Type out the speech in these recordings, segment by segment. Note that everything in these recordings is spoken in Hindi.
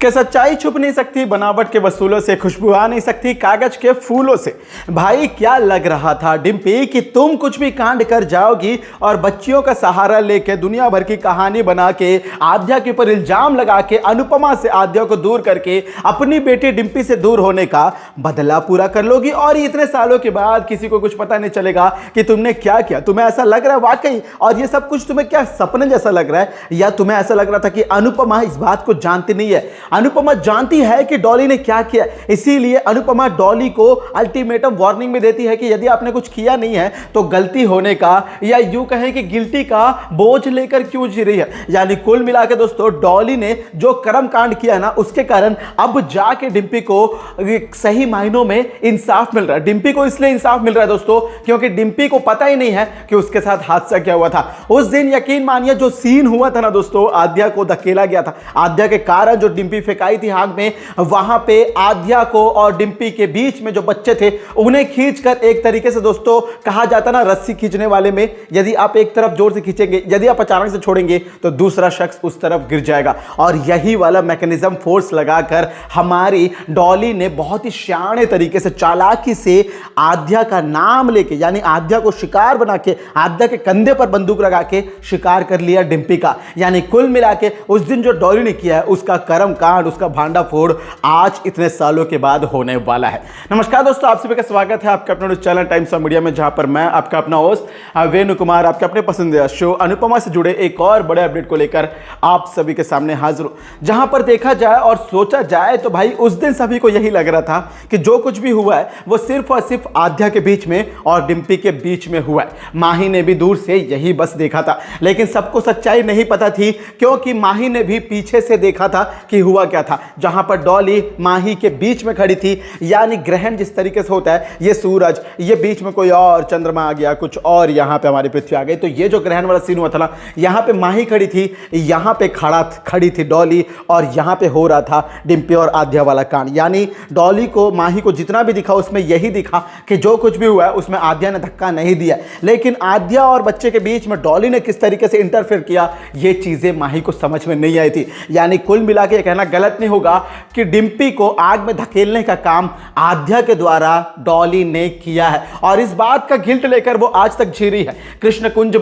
कि सच्चाई छुप नहीं सकती बनावट के वसूलों से, खुशबू आ नहीं सकती कागज के फूलों से। भाई क्या लग रहा था डिम्पी कि तुम कुछ भी कांड कर जाओगी और बच्चियों का सहारा लेके दुनिया भर की कहानी बना के आद्या के ऊपर इल्जाम लगा के अनुपमा से आद्या को दूर करके अपनी बेटी डिम्पी से दूर होने का बदला पूरा कर लोगी और इतने सालों के बाद किसी को कुछ पता नहीं चलेगा कि तुमने क्या किया। तुम्हें ऐसा लग रहा है वाकई, और ये सब कुछ तुम्हें क्या सपने जैसा लग रहा है, या तुम्हें ऐसा लग रहा था कि अनुपमा इस बात को जानती नहीं है? अनुपमा जानती है कि डॉली ने क्या किया, इसीलिए अनुपमा डॉली को अल्टीमेटम वार्निंग में देती है कि यदि आपने कुछ किया नहीं है तो गलती होने का, या यूं कहें कि गिल्टी का बोझ लेकर क्यों जी रही है। यानी कुल मिलाकर दोस्तों डॉली ने जो कर्म कांड किया ना, उसके कारण अब जाके डिम्पी को सही मायनों में इंसाफ मिल रहा है। डिम्पी को इसलिए इंसाफ मिल रहा है दोस्तों क्योंकि डिम्पी को पता ही नहीं है कि उसके साथ हादसा क्या हुआ था। उस दिन यकीन मानिए जो सीन हुआ था ना दोस्तों, आद्या को धकेला गया था। आद्या के कारण जो डिम्पी फेंकाई थी आग में, वहां पे आद्या को और डिम्पी के बीच में जो बच्चे थे उन्हें खींचकर, एक तरीके से दोस्तों कहा जाता ना रस्सी खींचने वाले में, यदि आप एक तरफ जोर से खींचेंगे, यदि आप अचानक से छोड़ेंगे तो दूसरा शख्स उस तरफ गिर जाएगा। और यही वाला मैकेनिज्म फोर्स लगाकर हमारी डॉली ने बहुत ही शाने तरीके से, चालाकी से आद्या का नाम लेके, यानी आद्या को शिकार बना के, आद्या के कंधे पर बंदूक लगा के शिकार कर लिया डिम्पी का। यानी कुल मिला के उस दिन जो डॉली ने किया है उसका कर्म कांड, उसका भांडा फोड़ आज इतने सालों के बाद होने वाला है। नमस्कार दोस्तों, आप सभी का स्वागत है आपके अपने चैनल टाइम्स ऑफ मीडिया में, जहां पर मैं आपका अपना होस्ट वेणु कुमार आपके अपने पसंदीदा शो अनुपमा से जुड़े एक और बड़े अपडेट को लेकर आप सभी के सामने हाजिर हूं। जहां पर देखा जाए और सोचा जाए तो भाई उस दिन सभी को यही लग रहा था कि जो कुछ भी हुआ है वो सिर्फ और सिर्फ आद्या के बीच में और डिम्पी के बीच में हुआ है। माही ने भी दूर से यही बस देखा था, लेकिन सबको सच्चाई नहीं पता थी क्योंकि माही ने भी पीछे से देखा था कि हुआ क्या था। जहां पर डॉली माही के बीच में खड़ी थी, यानी ग्रहण जिस तरीके से होता है, ये सूरज, ये बीच में कोई और चंद्रमा आ गया, कुछ और यहां पे हमारी पृथ्वी आ गई, तो ये जो ग्रहण वाला सीन हुआ था ना, यहां पे माही खड़ी थी, यहां पे खड़ी थी डॉली, और यहां पे हो रहा था डिम्पी और आद्या वाला कांड। यानी डॉली को, माही को जितना भी दिखा उसमें यही दिखा कि जो कुछ भी हुआ है उसमें आद्या ने धक्का नहीं दिया, लेकिन आद्या और बच्चे के बीच में डॉली ने किस तरीके से इंटरफेयर किया, ये चीजें माही को समझ में नहीं आई थी। यानी कुल मिला के कहना गलत नहीं होगा कि डिम्पी को आग में धकेलने का काम आद्या के द्वारा डॉली ने किया है, और इस बात का गिल्ट लेकर वो आज तक जी रही है। कृष्णकुंज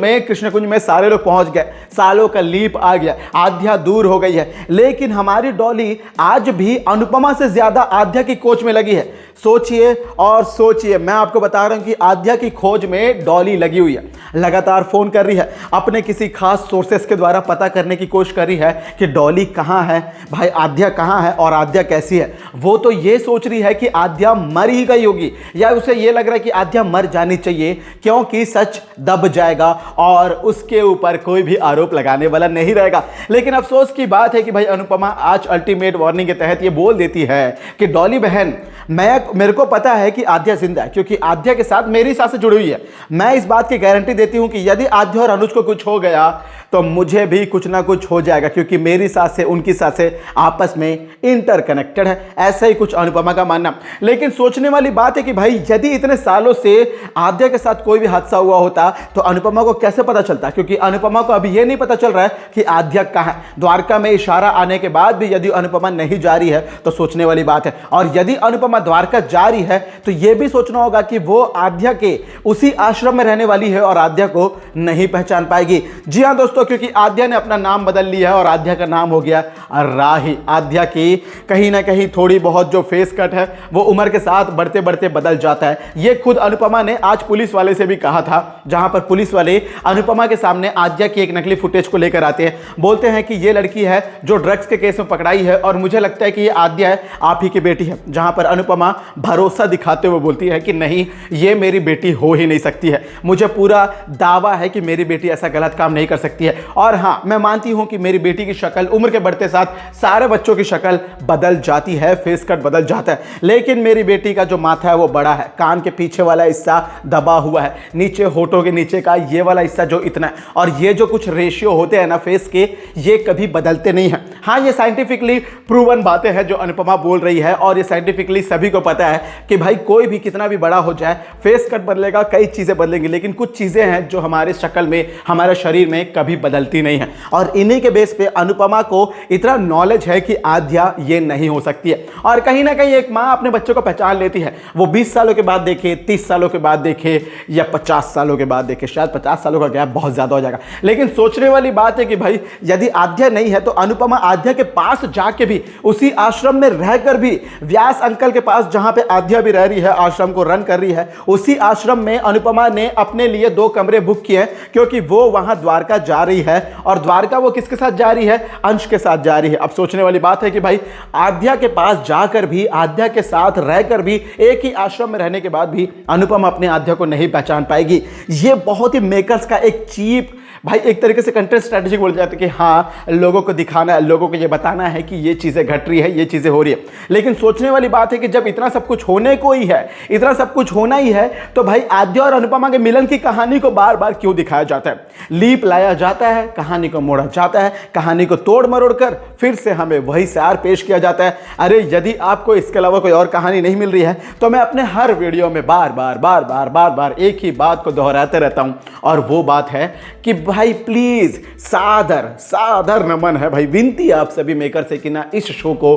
में सारे लोग पहुंच गए, सालों का लीप आ गया, आद्या दूर हो गई है, लेकिन हमारी डॉली आज भी अनुपमा से ज्यादा आद्या की खोज में लगी है। सोचिए और सोचिए, मैं आपको बता रहा हूं कि आद्या की खोज में डॉली लगी हुई है, लगातार फोन कर रही है, अपने किसी खास सोर्सेस के द्वारा पता करने की कोशिश कर रही है कि डॉली कहां है, भाई आद्या कहां है और आद्या कैसी है। वो तो ये सोच रही है कि आद्या मर ही गई होगी, या उसे ये लग रहा है कि आद्या मर जानी चाहिए क्योंकि सच दब जाएगा और उसके ऊपर कोई भी आरोप लगाने वाला नहीं रहेगा। लेकिन अफसोस की बात है कि भाई अनुपमा आज अल्टीमेट वार्निंग के तहत ये बोल देती है कि डॉली बहन, मेरे को पता है कि आद्या जिंदा है क्योंकि आद्या के साथ मेरी सांसें जुड़ी हुई है। मैं इस बात की गारंटी देती हूं कि यदि आद्या और अनुज को कुछ हो गया तो मुझे भी कुछ ना कुछ हो जाएगा, क्योंकि मेरी सांसें उनकी सांसें आपस में इंटरकनेक्टेड है। ऐसा ही कुछ अनुपमा का मानना। लेकिन सोचने वाली बात है कि भाई यदि इतने सालों से आद्या के साथ कोई भी हादसा हुआ होता तो अनुपमा को कैसे पता चलता, क्योंकि अनुपमा को अभी यह नहीं पता चल रहा है कि आद्या कहां है। द्वारका में इशारा आने के बाद भी यदि अनुपमा नहीं जा रही है तो सोचने वाली बात है, और यदि अनुपमा द्वारका जा रही है तो यह भी सोचना होगा कि वो आद्या के उसी आश्रम में रहने वाली है और आद्या को नहीं पहचान पाएगी। जी हां दोस्तों, क्योंकि आद्या ने अपना नाम बदल लिया है और आद्या का नाम हो गया राही। आद्या की कहीं ना कहीं थोड़ी बहुत जो फेस कट है वो उम्र के साथ बढ़ते बढ़ते बदल जाता है। ये खुद अनुपमा ने आज पुलिस वाले से भी कहा था, जहां पर पुलिस वाले अनुपमा के सामने आद्या की एक नकली फुटेज को लेकर आते हैं। बोलते हैं कि ये लड़की है जो ड्रग्स के केस में पकड़ाई है और मुझे लगता है कि ये आद्या है, आप ही की बेटी है। जहां पर अनुपमा भरोसा दिखाते हुए बोलती है कि नहीं, ये मेरी बेटी हो ही नहीं सकती है, मुझे पूरा दावा है कि मेरी बेटी ऐसा गलत काम नहीं कर सकती है। और हाँ, मैं मानती हूं कि मेरी बेटी की शक्ल उम्र के बढ़ते साथ सारे बच्चों की शक्ल बदल जाती है, फेस कट बदल जाता है, लेकिन मेरी बेटी का जो माथा है वो बड़ा है, कान के पीछे वाला हिस्सा दबा हुआ है, नीचे होठों के नीचे का ये वाला हिस्सा जो इतना है, और ये जो कुछ रेशियो होते हैं ना फेस के, ये कभी बदलते नहीं हैं। हाँ, ये साइंटिफिकली प्रूवन बातें हैं जो अनुपमा बोल रही है, और ये साइंटिफिकली सभी को पता पता है कि भाई कोई भी कितना भी बड़ा हो जाए, फेस कट बदलेगा, कई चीज़ें बदलेंगी, लेकिन कुछ चीज़ें हैं जो हमारे शक्ल में, हमारे शरीर में कभी बदलती नहीं है। और इन्हीं के बेस पे अनुपमा को इतना नॉलेज है कि आद्या ये नहीं हो सकती है। और कहीं ना कहीं एक माँ अपने बच्चों को पहचान लेती है, वो 20 सालों के बाद देखे, 30 सालों के बाद देखे या 50 सालों के बाद देखे, शायद 50 सालों का गैप बहुत ज़्यादा हो जाएगा। लेकिन सोचने वाली बात है कि भाई यदि आद्या नहीं है तो अनुपमा आद्या के पास जाके भी, उसी आश्रम में रहकर भी, व्यास अंकल के पास जहां पे आद्या भी रह रही है, आश्रम को रन कर रही है, उसी आश्रम में अनुपमा ने अपने लिए 2 कमरे बुक किए हैं, क्योंकि वो वहां द्वारका जा रही है। और द्वारका वो किसके साथ जा रही है? अंश के साथ जा रही है। अब सोचने वाली बात है कि भाई आद्या के पास जाकर भी, आद्या के साथ रहकर भी, एक ही आश्रम में रहने के बाद भी अनुपमा अपने आद्या को नहीं पहचान पाएगी। ये बहुत ही मेकर्स का एक चीप, भाई एक तरीके से कंटेंट स्ट्रेटजी बोल जाते हैं कि हाँ, लोगों को दिखाना है, लोगों को ये बताना है कि ये चीज़ें घट रही है, ये चीज़ें हो रही है। लेकिन सोचने वाली बात है कि जब इतना सब कुछ होने को ही है, इतना सब कुछ होना ही है, तो भाई आद्या और अनुपमा के मिलन की कहानी को बार बार क्यों दिखाया जाता है? लीप लाया जाता है, कहानी को मोड़ा जाता है, कहानी को तोड़ मरोड़ कर फिर से हमें वही सार पेश किया जाता है। अरे यदि आपको इसके अलावा कोई और कहानी नहीं मिल रही है तो मैं अपने हर वीडियो में बार बार एक ही बात को दोहराते रहता हूं, और वो बात है कि भाई प्लीज सादर नमन है भाई, विनती आप सभी मेकर से कि ना इस शो को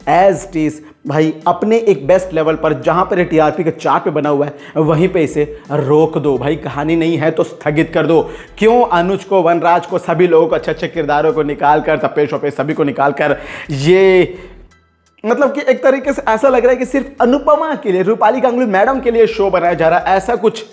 एज इट इज भाई अपने एक बेस्ट लेवल पर, जहां पर टीआरपी के चार्ट पे बना हुआ है, वहीं पे इसे रोक दो भाई। कहानी नहीं है तो स्थगित कर दो। क्यों अनुज को, वनराज को, सभी लोगों को, अच्छे अच्छे किरदारों को निकाल कर, तपेश वपेश सभी को निकाल कर, ये मतलब कि एक तरीके से ऐसा लग रहा है कि सिर्फ अनुपमा के लिए, रूपाली गांगुली मैडम के लिए शो बनाया जा रहा है। ऐसा कुछ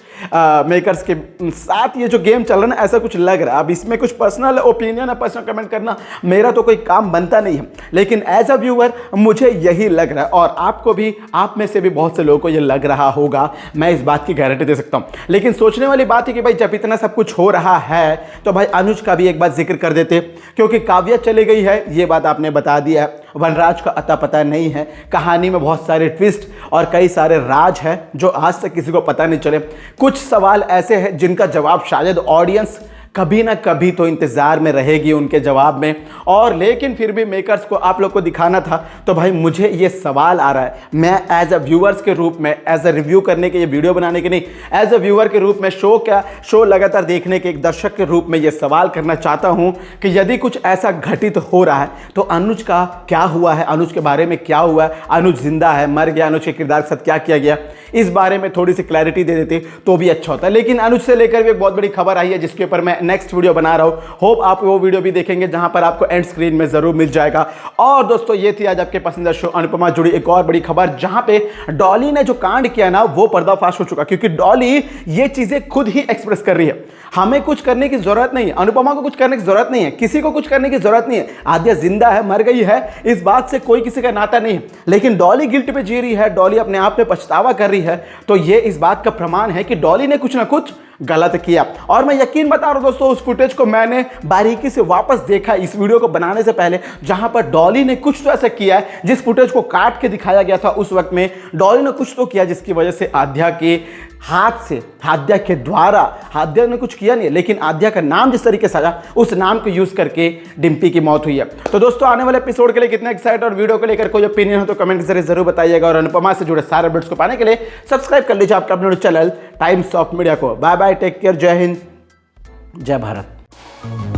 मेकर्स के साथ ये जो गेम चल रहा है ना, ऐसा कुछ लग रहा है। अब इसमें कुछ पर्सनल ओपिनियन है, पर्सनल कमेंट करना मेरा तो कोई काम बनता नहीं है, लेकिन एज अ व्यूअर मुझे यही लग रहा है, और आपको भी, आप में से भी बहुत से लोगों को ये लग रहा होगा, मैं इस बात की गारंटी दे सकता हूँ। लेकिन सोचने वाली बात है कि भाई जब इतना सब कुछ हो रहा है तो भाई अनुज का भी एक बात जिक्र कर देते, क्योंकि काव्या चली गई है, ये बात आपने बता दिया है, वनराज का अता पता नहीं है, कहानी में बहुत सारे ट्विस्ट और कई सारे राज हैं जो आज तक किसी को पता नहीं चले। कुछ सवाल ऐसे हैं जिनका जवाब शायद ऑडियंस कभी ना कभी तो इंतजार में रहेगी उनके जवाब में, और लेकिन फिर भी मेकर्स को आप लोग को दिखाना था। तो भाई मुझे ये सवाल आ रहा है, मैं एज अ व्यूअर्स के रूप में, एज अ रिव्यू करने के, ये वीडियो बनाने के नहीं, एज अ व्यूअर के रूप में, शो लगातार देखने के एक दर्शक के रूप में ये सवाल करना चाहता हूं कि यदि कुछ ऐसा घटित हो रहा है तो अनुज का क्या हुआ है, अनुज के बारे में क्या हुआ है, अनुज जिंदा है, मर गया, अनुज के किरदार के साथ क्या किया गया, इस बारे में थोड़ी सी क्लैरिटी दे देते तो भी अच्छा होता है। लेकिन अनुज से लेकर भी एक बहुत बड़ी खबर आई है जिसके ऊपर मैं नेक्स्ट वीडियो बना रहा हूं। होप आप वो वीडियो भी देखेंगे जहां पर आपको एंड स्क्रीन में जरूर मिल जाएगा। और दोस्तों ये थी आज आपके पसंदीदा शो अनुपमा जुड़ी एक और बड़ी खबर, जहां पे डॉली ने जो कांड किया ना वो पर्दाफाश हो चुका, क्योंकि डॉली ये चीजें खुद ही एक्सप्रेस कर रही है। हमें कुछ करने की जरूरत नहीं है, अनुपमा को कुछ करने की जरूरत नहीं है, किसी को कुछ करने की जरूरत नहीं है। आद्या जिंदा है, मर गई है, इस बात से कोई किसी का नाता नहीं है, लेकिन डॉली गिल्ट पे जी रही है, डॉली अपने आप पे पछतावा कर रही है। तो ये इस बात का प्रमाण है कि डॉली ने कुछ ना कुछ गलत किया। और मैं यकीन बता रहा हूं दोस्तों, उस फुटेज को मैंने बारीकी से वापस देखा इस वीडियो को बनाने से पहले, जहां पर डॉली ने कुछ तो ऐसा किया है, जिस फुटेज को काट के दिखाया गया था उस वक्त में डॉली ने कुछ तो किया जिसकी वजह से आद्या के हाथ से, आद्या के द्वारा, आद्या ने कुछ किया नहीं, लेकिन आद्या का नाम जिस तरीके से आया, उस नाम को यूज करके डिम्पी की मौत हुई है। तो दोस्तों आने वाले एपिसोड के लिए कितने एक्साइटेड, और वीडियो को लेकर कोई ओपिनियन हो तो कमेंट के जरिए जरूर बताइएगा। और अनुपमा से जुड़े सारे अपडेट्स को पाने के लिए सब्सक्राइब कर लीजिए आपका अपने चैनल टाइम्स ऑफ मीडिया को। बाय बाय, टेक केयर, जय हिंद, जय भारत।